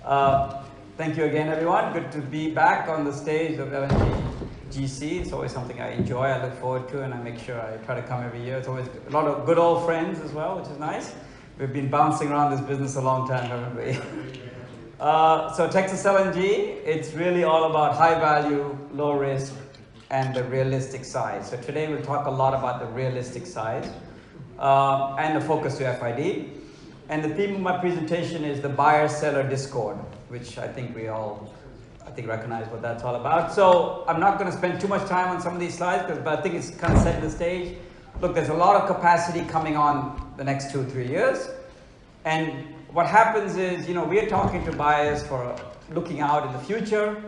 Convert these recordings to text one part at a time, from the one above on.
Thank you again, everyone. Good to be back on the stage of LNGgc. It's always something I enjoy, I look forward to, and I make sure I try to come every year. It's always a lot of good old friends as well, which is nice. We've been bouncing around this business a long time, haven't we? So Texas LNG, it's really all about high value, low risk, and the realistic side. So today we'll talk a lot about the realistic side and the focus to FID. And the theme of my presentation is the buyer-seller discord, which I think we all recognize what that's all about. So I'm not going to spend too much time on some of these slides, but I think it's kind of setting the stage. Look, there's a lot of capacity coming on the next 2 or 3 years. And what happens is, we're talking to buyers for looking out in the future,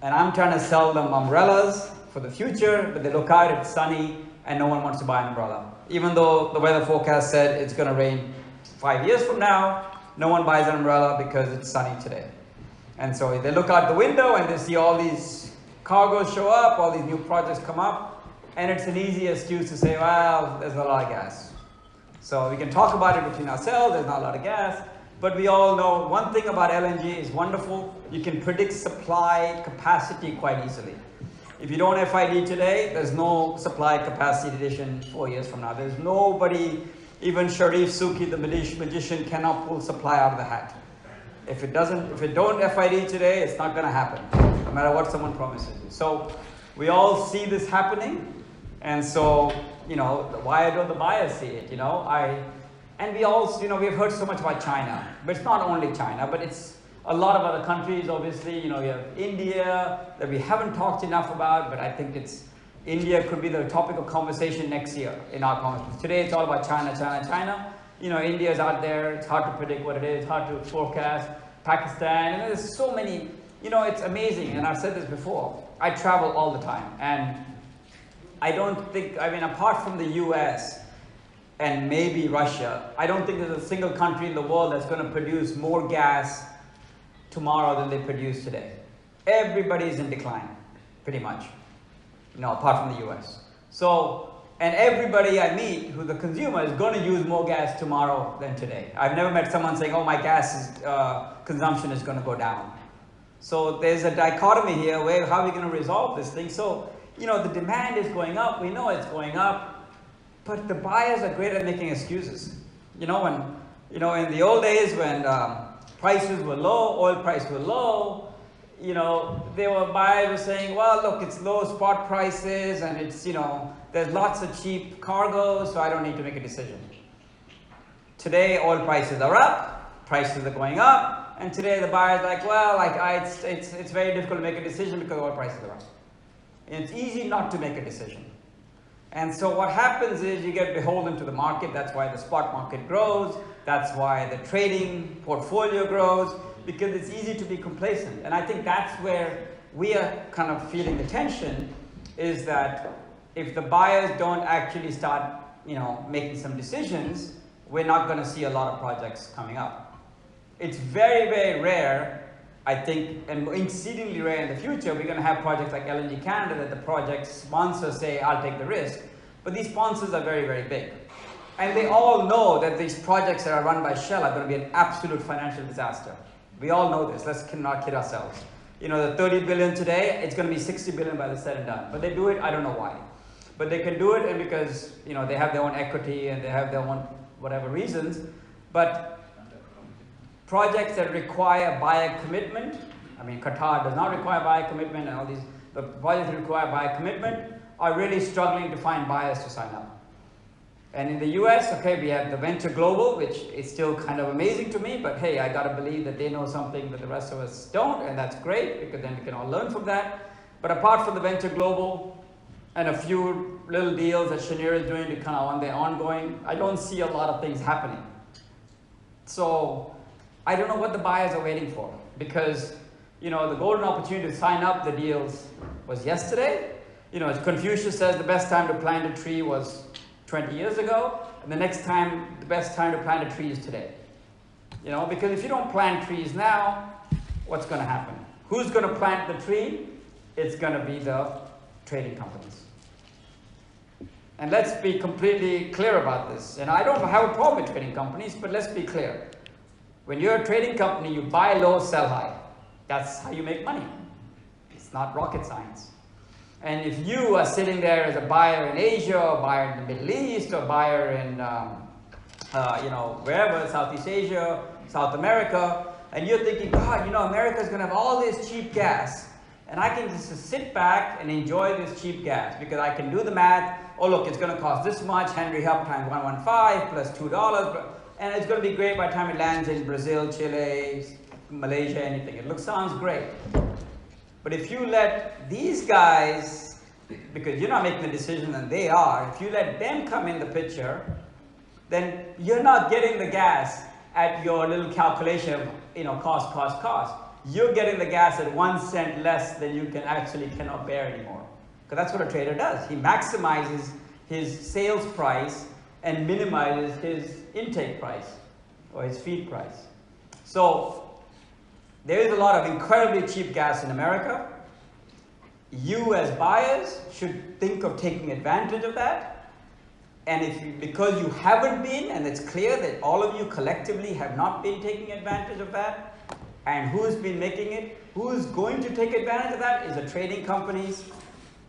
and I'm trying to sell them umbrellas for the future, but they look out, it's sunny, and no one wants to buy an umbrella. Even though the weather forecast said it's going to rain 5 years from now, no one buys an umbrella because it's sunny today. And so they look out the window and they see all these cargoes show up, all these new projects come up, and it's an easy excuse to say, well, there's not a lot of gas. So we can talk about it between ourselves, there's not a lot of gas, but we all know one thing about LNG is wonderful, you can predict supply capacity quite easily. If you don't FID today, there's no supply capacity addition 4 years from now. There's nobody. Even Sharif Suki, the magician, cannot pull supply out of the hat. If it don't FID today, it's not going to happen, no matter what someone promises you. So we all see this happening, and so why don't the buyers see it? And we all, we've heard so much about China, but it's not only China, but it's a lot of other countries. Obviously, you have India that we haven't talked enough about, but I think India could be the topic of conversation next year in our conference. Today it's all about China, China, China. India's out there, it's hard to predict what it is, hard to forecast. Pakistan, and there's so many, it's amazing, and I've said this before, I travel all the time, and I don't think, apart from the US and maybe Russia, I don't think there's a single country in the world that's going to produce more gas tomorrow than they produce today. Everybody's in decline, pretty much. Apart from the US. So, and everybody I meet who's a consumer is going to use more gas tomorrow than today. I've never met someone saying, oh, my gas consumption is going to go down. So there's a dichotomy here where how are we going to resolve this thing? So, the demand is going up. We know it's going up. But the buyers are great at making excuses. In the old days when prices were low, oil prices were low, buyers were saying, well, look, it's low spot prices and it's, there's lots of cheap cargoes, so I don't need to make a decision. Today, oil prices are up, prices are going up, and today the buyer's like, well, it's very difficult to make a decision because oil prices are up. And it's easy not to make a decision. And so what happens is you get beholden to the market. That's why the spot market grows. That's why the trading portfolio grows, because it's easy to be complacent. And I think that's where we are kind of feeling the tension, is that if the buyers don't actually start, making some decisions, we're not going to see a lot of projects coming up. It's very, very rare, I think, and exceedingly rare in the future, we're going to have projects like LNG Canada that the project sponsors say, I'll take the risk. But these sponsors are very, very big. And they all know that these projects that are run by Shell are going to be an absolute financial disaster. We all know this. Let's not kid ourselves. The 30 billion today, it's going to be 60 billion by the said and done. But they do it, I don't know why. But they can do it, and because they have their own equity and they have their own whatever reasons. But projects that require buyer commitment, Qatar does not require buyer commitment, and all these, the projects that require buyer commitment are really struggling to find buyers to sign up. And in the US, okay, we have the Venture Global, which is still kind of amazing to me, but hey, I gotta believe that they know something that the rest of us don't, and that's great, because then we can all learn from that. But apart from the Venture Global and a few little deals that Cheniere is doing to kind of on their ongoing, I don't see a lot of things happening. So I don't know what the buyers are waiting for, because the golden opportunity to sign up the deals was yesterday. As Confucius says, the best time to plant a tree was 20 years ago, and the next time, the best time to plant a tree is today. Because if you don't plant trees now, what's going to happen? Who's going to plant the tree? It's going to be the trading companies. And let's be completely clear about this. And I don't have a problem with trading companies, but let's be clear. When you're a trading company, you buy low, sell high. That's how you make money. It's not rocket science. And if you are sitting there as a buyer in Asia, or buyer in the Middle East, or buyer in, wherever, Southeast Asia, South America, and you're thinking, God, America's going to have all this cheap gas, and I can just sit back and enjoy this cheap gas because I can do the math. Oh, look, it's going to cost this much, Henry Hub times 115 plus $2, and it's going to be great by the time it lands in Brazil, Chile, Malaysia, anything. It sounds great. But if you let these guys, because you're not making the decision and they are, if you let them come in the picture, then you're not getting the gas at your little calculation of, cost. You're getting the gas at 1 cent less than you cannot bear anymore. Because that's what a trader does. He maximizes his sales price and minimizes his intake price or his feed price. So there is a lot of incredibly cheap gas in America. You as buyers should think of taking advantage of that. And because you haven't been, and it's clear that all of you collectively have not been taking advantage of that, and who's been making it, who's going to take advantage of that is the trading companies.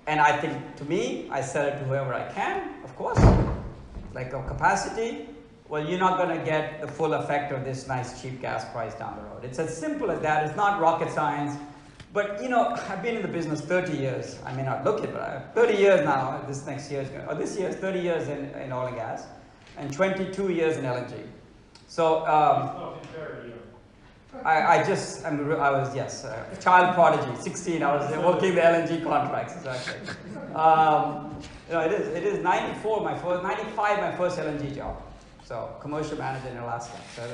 And I think, to me, I sell it to whoever I can, of course, like a capacity. Well, you're not going to get the full effect of this nice cheap gas price down the road. It's as simple as that. It's not rocket science. But, I've been in the business 30 years. I may not look it, but I have 30 years now. This year is 30 years in oil and gas, and 22 years in LNG. So, I was, yes, child prodigy, 16. I was working the LNG contracts, exactly. It is 95, my first LNG job. So, commercial manager in Alaska. So, I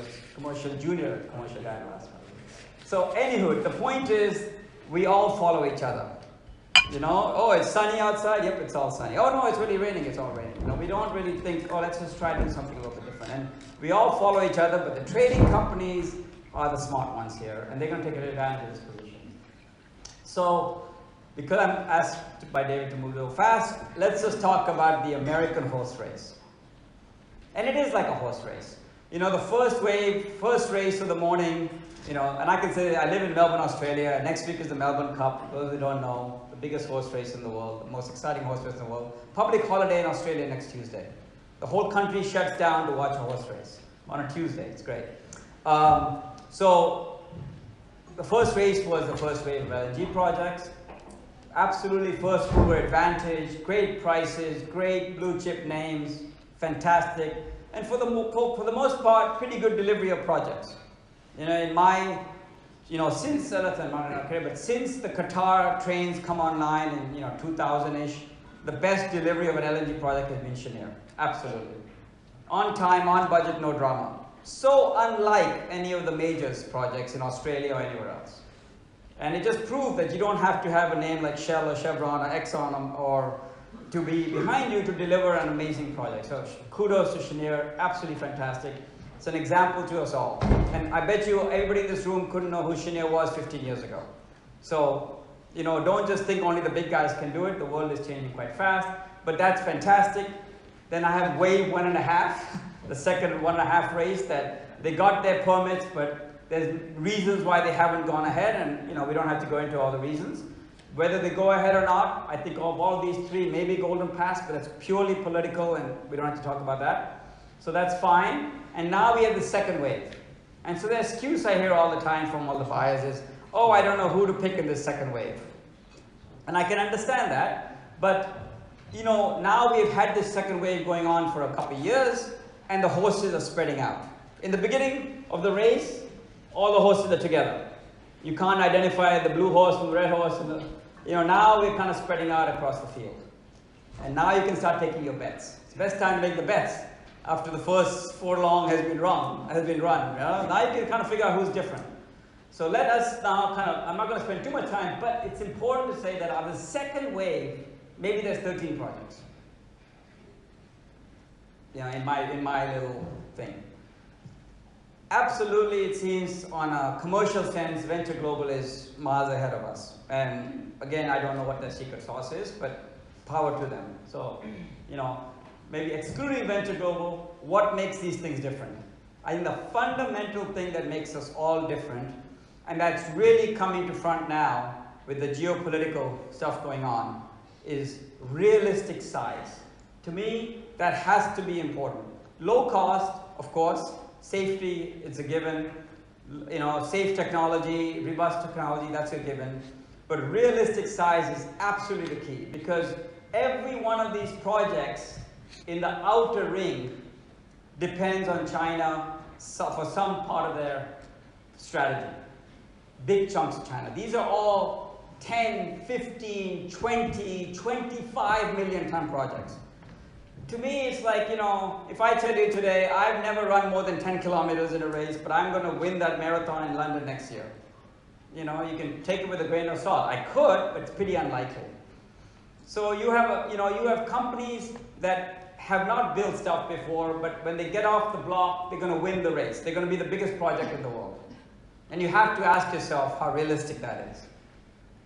was junior commercial guy in Alaska. So, anywho, the point is, we all follow each other. Oh, it's sunny outside. Yep, it's all sunny. Oh, no, it's really raining. It's all raining. We don't really think, oh, let's just try to do something a little bit different. And we all follow each other, but the trading companies are the smart ones here, and they're going to take advantage of this position. So, because I'm asked by David to move a little fast, let's just talk about the American horse race. And it is like a horse race. The first wave, first race of the morning, and I can say I live in Melbourne, Australia. Next week is the Melbourne Cup. Those who don't know, the biggest horse race in the world, the most exciting horse race in the world. Public holiday in Australia next Tuesday. The whole country shuts down to watch a horse race on a Tuesday. It's great. So the first race was the first wave of LNG projects. Absolutely first mover advantage, great prices, great blue chip names, fantastic. And for the most part, pretty good delivery of projects. In my, since since the Qatar trains come online in 2000-ish, the best delivery of an LNG project has been Cheniere. Absolutely. On time, on budget, no drama. So unlike any of the majors projects in Australia or anywhere else. And it just proved that you don't have to have a name like Shell or Chevron or Exxon or to be behind you to deliver an amazing project. So kudos to Cheniere, absolutely fantastic. It's an example to us all. And I bet you everybody in this room couldn't know who Cheniere was 15 years ago. So, don't just think only the big guys can do it. The world is changing quite fast. But that's fantastic. Then I have wave 1.5, the second 1.5 race that they got their permits, but there's reasons why they haven't gone ahead. And, we don't have to go into all the reasons. Whether they go ahead or not, I think of all these three, maybe Golden Pass, but it's purely political and we don't have to talk about that. So that's fine. And now we have the second wave. And so the excuse I hear all the time from all the buyers is, oh, I don't know who to pick in this second wave. And I can understand that. But, now we've had this second wave going on for a couple of years and the horses are spreading out. In the beginning of the race, all the horses are together. You can't identify the blue horse from the red horse. And now we're kind of spreading out across the field. And now you can start taking your bets. It's the best time to make the bets after the first furlong has been run. Now you can kind of figure out who's different. So let us now I'm not going to spend too much time, but it's important to say that on the second wave, maybe there's 13 projects. In my little thing. Absolutely, it seems on a commercial sense, Venture Global is miles ahead of us. And again, I don't know what their secret sauce is, but power to them. So, maybe excluding Venture Global, what makes these things different? I think the fundamental thing that makes us all different, and that's really coming to front now with the geopolitical stuff going on, is realistic size. To me, that has to be important. Low cost, of course, safety, it's a given. You know, safe technology, robust technology, that's a given. But realistic size is absolutely the key, because every one of these projects in the outer ring depends on China for some part of their strategy. Big chunks of China. These are all 10, 15, 20, 25 million ton projects. To me, it's like, you know, if I tell you today, I've never run more than 10 kilometers in a race, but I'm going to win that marathon in London next year. You know, you can take it with a grain of salt. I could, but it's pretty unlikely. So you have, you have companies that have not built stuff before, but when they get off the block, they're going to win the race. They're going to be the biggest project in the world. And you have to ask yourself how realistic that is.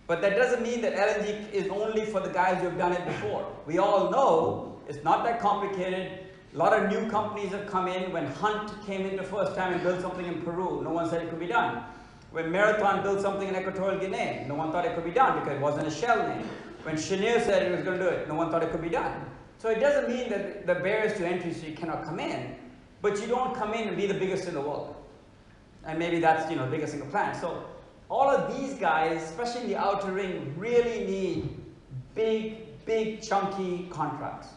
But that doesn't mean that LNG is only for the guys who have done it before. We all know it's not that complicated. A lot of new companies have come in. When Hunt came in the first time and built something in Peru, no one said it could be done. When Marathon built something in Equatorial Guinea, no one thought it could be done because it wasn't a Shell name. When Cheniere said it was going to do it, no one thought it could be done. So it doesn't mean that the barriers to entry so you cannot come in, but you don't come in and be the biggest in the world. And maybe that's, the biggest single plant. So all of these guys, especially in the outer ring, really need big chunky contracts.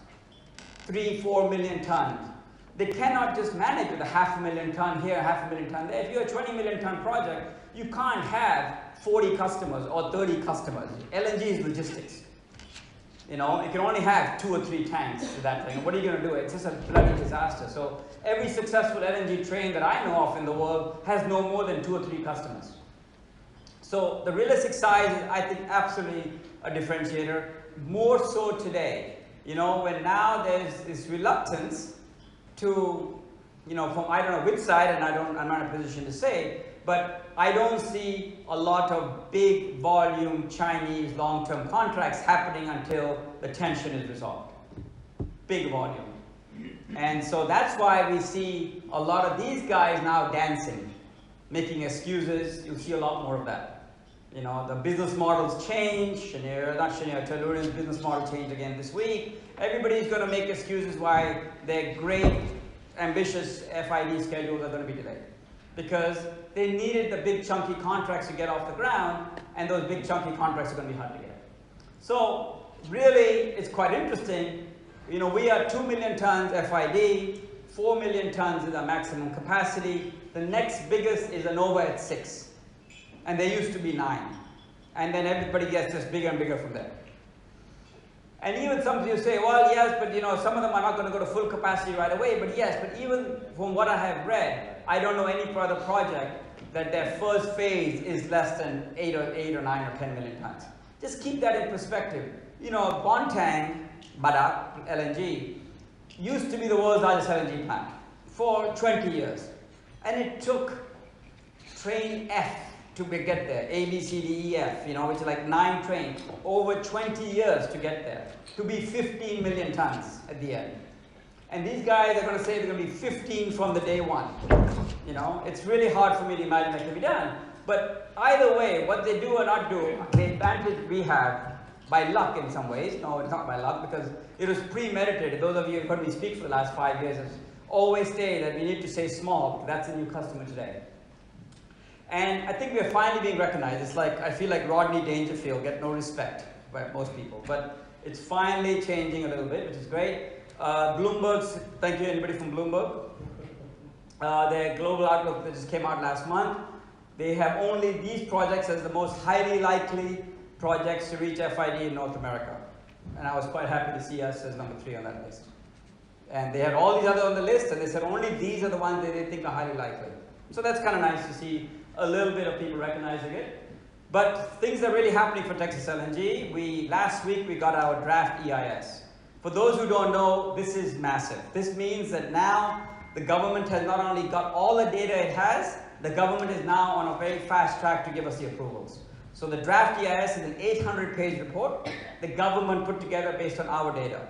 3, 4 million tons. They cannot just manage with a 500,000 ton here, 500,000 ton there. If you're a 20 million ton project, you can't have 40 customers or 30 customers. LNG is logistics. You can only have 2 or 3 tanks to that thing. What are you going to do? It's just a bloody disaster. So every successful LNG train that I know of in the world has no more than 2 or 3 customers. So the realistic size is, I think, absolutely a differentiator. More so today, when now there's this reluctance to, from I don't know which side, and I'm not in a position to say, but I don't see a lot of big volume Chinese long-term contracts happening until the tension is resolved. Big volume. And so that's why we see a lot of these guys now dancing, making excuses. You'll see a lot more of that. The business models change. Tellurian's business model changed again this week. Everybody's going to make excuses why their great, ambitious FID schedules are going to be delayed. Because they needed the big chunky contracts to get off the ground, and those big chunky contracts are going to be hard to get. So really, it's quite interesting. We are 2 million tons FID, 4 million tons is our maximum capacity. The next biggest is ANOVA at 6. And there used to be 9. And then everybody gets just bigger and bigger from there. And even some of you say, well, yes, but some of them are not going to go to full capacity right away. But yes, but even from what I have read, I don't know any further project that their first phase is less than 8 or 9 or 10 million tons. Just keep that in perspective. Bontang, Badak, LNG, used to be the world's largest LNG plant for 20 years. And it took train F to get there, A, B, C, D, E, F, which is like 9 trains, over 20 years to get there, to be 15 million tons at the end. And these guys are going to say they're going to be 15 from the day one. It's really hard for me to imagine that can be done. But either way, what they do or not do, the advantage we have, by luck in some ways, no, it's not by luck, because it was premeditated. Those of you who heard me speak for the last 5 years have always say that we need to say small, because that's a new customer today. And I think we're finally being recognized. It's like, I feel like Rodney Dangerfield get no respect by most people. But it's finally changing a little bit, which is great. Bloomberg's, thank you anybody from Bloomberg. Their global outlook that just came out last month. They have only these projects as the most highly likely projects to reach FID in North America. And I was quite happy to see us as number 3 on that list. And they had all these others on the list, and they said only these are the ones that they think are highly likely. So that's kind of nice to see a little bit of people recognizing it. But things are really happening for Texas LNG. Last week we got our draft EIS. For those who don't know, this is massive. This means that now the government has not only got all the data it has, the government is now on a very fast track to give us the approvals. So the draft EIS is an 800-page report the government put together based on our data.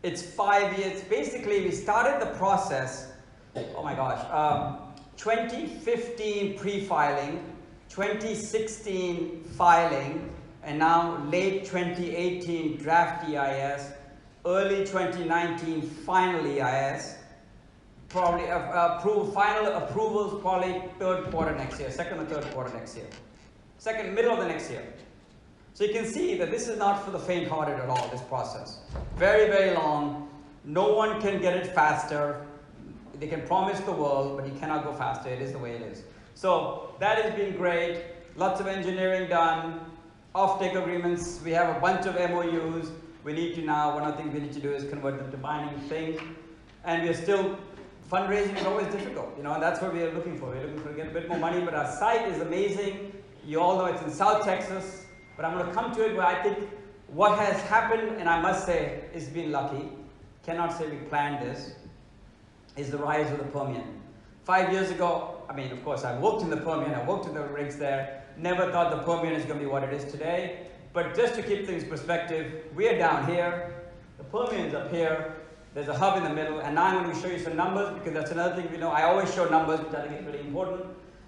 It's 5 years. Basically, we started the process oh my gosh, 2015 pre-filing, 2016 filing, and now late 2018 draft EIS, early 2019 final EIS, probably final approvals probably third quarter next year, second or third quarter next year, middle of the next year. So you can see that this is not for the faint-hearted at all, this process. Very, very long. No one can get it faster. They can promise the world, but you cannot go faster. It is the way it is. So that has been great. Lots of engineering done. Off-take agreements. We have a bunch of MOUs. We need to now, one of the things we need to do is convert them to binding things. And we're still, fundraising is always difficult, you know, and that's what we are looking for. We're looking for to get a bit more money, but our site is amazing. You all know it's in South Texas, but I'm going to come to it where I think what has happened, and I must say, it's been lucky. Cannot say we planned this, is the rise of the Permian. 5 years ago, I mean, of course, I worked in the Permian, I worked in the rigs there, never thought the Permian is going to be what it is today. But just to keep things in perspective, we are down here, the Permian's up here, there's a hub in the middle, and now I'm going to show you some numbers, because that's another thing we know. I always show numbers, which I think is really important.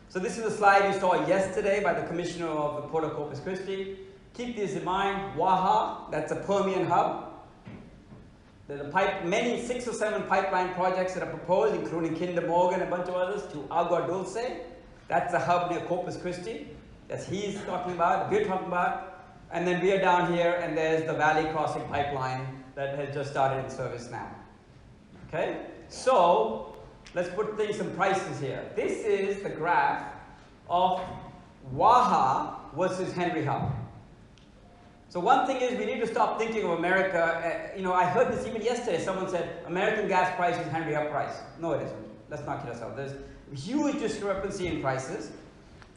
So this is a slide you saw yesterday by the Commissioner of the Port of Corpus Christi. Keep this in mind, Waha, that's a Permian hub. There's a 6 or 7 pipeline projects that are proposed, including Kinder Morgan and a bunch of others, to Agua Dulce. That's a hub near Corpus Christi. That's he's talking about, we're talking about. And then we are down here, and there's the Valley Crossing pipeline that has just started in service now. Okay? So, let's put things in prices here. This is the graph of Waha versus Henry Hub. So one thing is we need to stop thinking of America. You know, I heard this even yesterday. Someone said, American gas price is Henry Hub price. No, it isn't. Let's not kid ourselves. There's huge discrepancy in prices.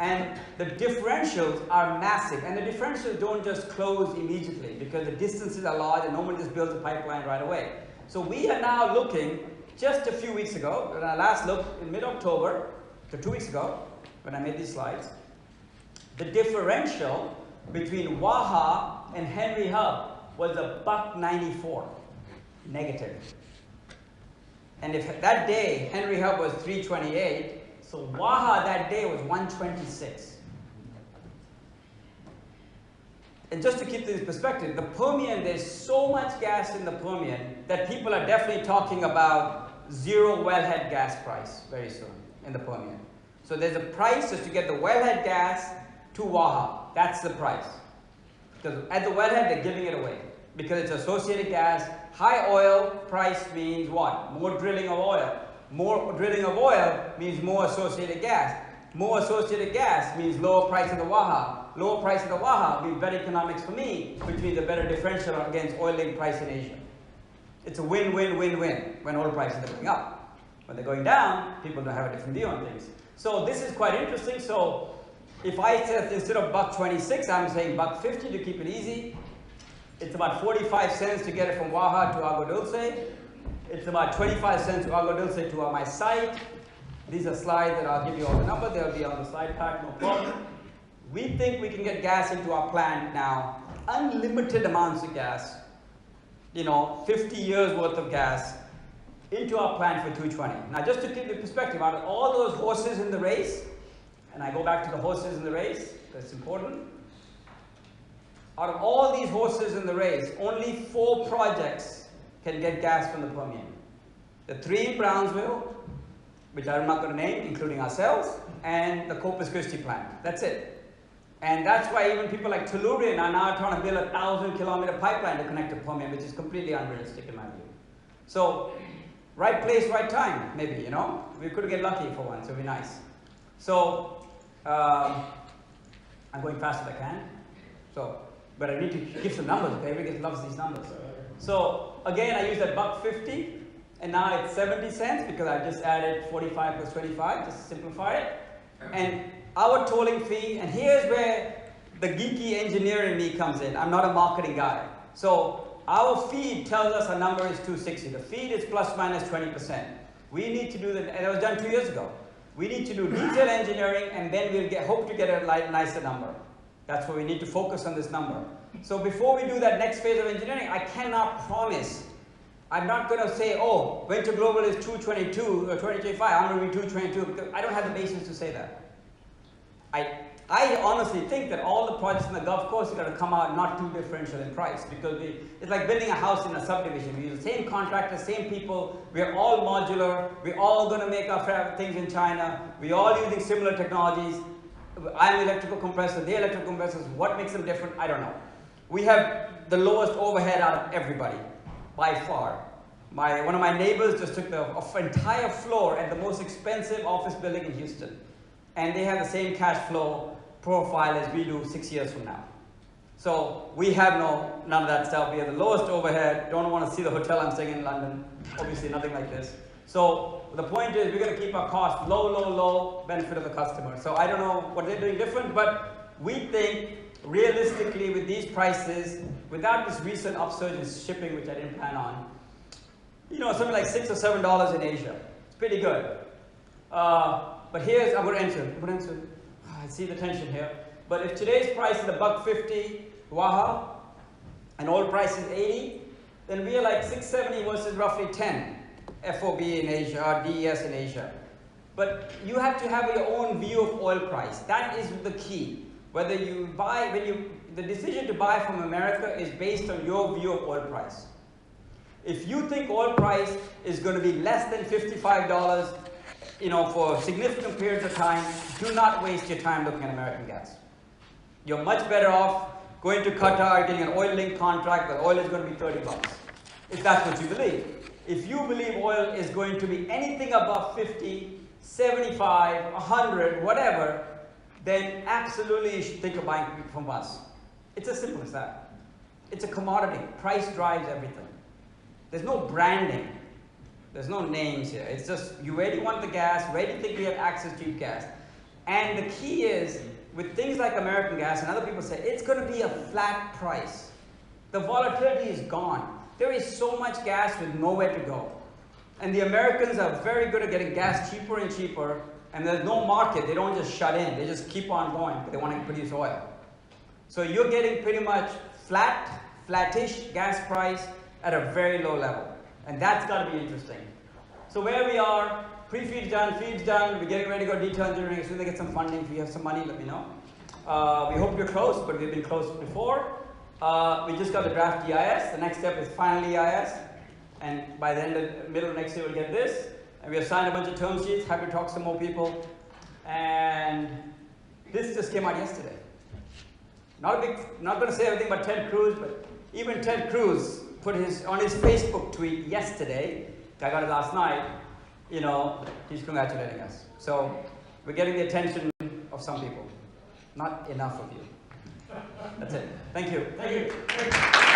And the differentials are massive. And the differentials don't just close immediately because the distances are large and no one just builds a pipeline right away. So we are now looking, just a few weeks ago, when I last looked in mid-October, so 2 weeks ago, when I made these slides, the differential between Waha and Henry Hub was $1.94 negative. And if that day Henry Hub was 328, so Waha that day was 126. And just to keep this in perspective, the Permian, there's so much gas in the Permian that people are definitely talking about zero wellhead gas price very soon in the Permian. So there's a price just to get the wellhead gas to Waha. That's the price. Because at the wellhead, they're giving it away. Because it's associated gas. High oil price means what? More drilling of oil. More drilling of oil means more associated gas. More associated gas means lower price of the Waha. Lower price of the Waha means better economics for me, which means a better differential against oil link price in Asia. It's a win-win-win-win when oil prices are going up. When they're going down, people don't have a different view on things. So this is quite interesting. So if I said instead of $1.26, I'm saying $1.50 to keep it easy. It's about 45 cents to get it from Waha to Agua Dulce. It's about 25 cents to Agua Dulce to my site. These are slides that I'll give you all the numbers. They'll be on the slide pack, no problem. We think we can get gas into our plant now, unlimited amounts of gas, you know, 50 years worth of gas into our plant for $2.20. Now just to give you perspective, out of all those horses in the race, and I go back to the horses in the race, that's important. Out of all these horses in the race, only 4 projects can get gas from the Permian. The 3 in Brownsville, which I'm not going to name, including ourselves, and the Corpus Christi plant. That's it. And that's why even people like Tellurian are now trying to build a 1,000-kilometer pipeline to connect to Permian, which is completely unrealistic in my view. So, right place, right time, maybe, you know? We could get lucky for once, it would be nice. So, I'm going fast as I can. So, but I need to give some numbers, okay? Everybody loves these numbers. So, again, I used that $1.50, and now it's 70 cents because I just added 45 plus 25, just to simplify it. And our tolling fee, and here's where the geeky engineer in me comes in. I'm not a marketing guy. So, our feed tells us our number is 260. The feed is plus minus 20%. We need to do that, and that was done 2 years ago. We need to do detail engineering, and then we'll hope to get a nicer number. That's where we need to focus on this number. So before we do that next phase of engineering, I cannot promise I'm not going to say, oh, Venture Global is 222 or 2025, I'm going to be 222, because I don't have the basis to say that. I honestly think that all the projects in the Gulf Coast are going to come out not too differential in price, because it's like building a house in a subdivision. We use the same contractors, same people, we're all modular, we're all going to make our things in China, we're all using similar technologies. I'm electrical compressor, they're electrical compressors. What makes them different? I don't know. We have the lowest overhead out of everybody, by far. One of my neighbors just took the entire floor at the most expensive office building in Houston. And they have the same cash flow profile as we do 6 years from now. So we have none of that stuff. We have the lowest overhead. Don't want to see the hotel I'm staying in London. Obviously nothing like this. So the point is, we're going to keep our costs low, low, low, benefit of the customer. So I don't know what they're doing different, but we think realistically with these prices, without this recent upsurge in shipping, which I didn't plan on, something like $6 or $7 in Asia. It's pretty good. But here's, I'm going to answer. I see the tension here. But if today's price is $1.50 Waha, and oil price is 80, then we are like 670 versus roughly 10 FOB in Asia, or DES in Asia. But you have to have your own view of oil price. That is the key. Whether you buy, the decision to buy from America is based on your view of oil price. If you think oil price is going to be less than $55, for significant periods of time, do not waste your time looking at American gas. You're much better off going to Qatar, getting an oil-linked contract where oil is going to be $30, if that's what you believe. If you believe oil is going to be anything above 50, 75, 100, whatever, then absolutely you should think of buying from us. It's as simple as that. It's a commodity. Price drives everything. There's no branding. There's no names here. It's just, you really want the gas, really think we have access to cheap gas. And the key is, with things like American gas, and other people say, it's going to be a flat price. The volatility is gone. There is so much gas with nowhere to go. And the Americans are very good at getting gas cheaper and cheaper, and there's no market. They don't just shut in. They just keep on going, but they want to produce oil. So you're getting pretty much flattish gas price at a very low level. And that's got to be interesting. So where we are, pre-feed's done, feed's done, we're getting ready to go detail engineering. As soon as they get some funding, if you have some money, let me know. We hope you're close, but we've been close before. We just got the draft EIS. The next step is final EIS. And by the middle of next year, we'll get this. And we have signed a bunch of term sheets, happy to talk to some more people. And this just came out yesterday. Not going to say everything about Ted Cruz, but even Ted Cruz put on his Facebook tweet yesterday, I got it last night, he's congratulating us. So we're getting the attention of some people. Not enough of you. That's it. Thank you. Thank you.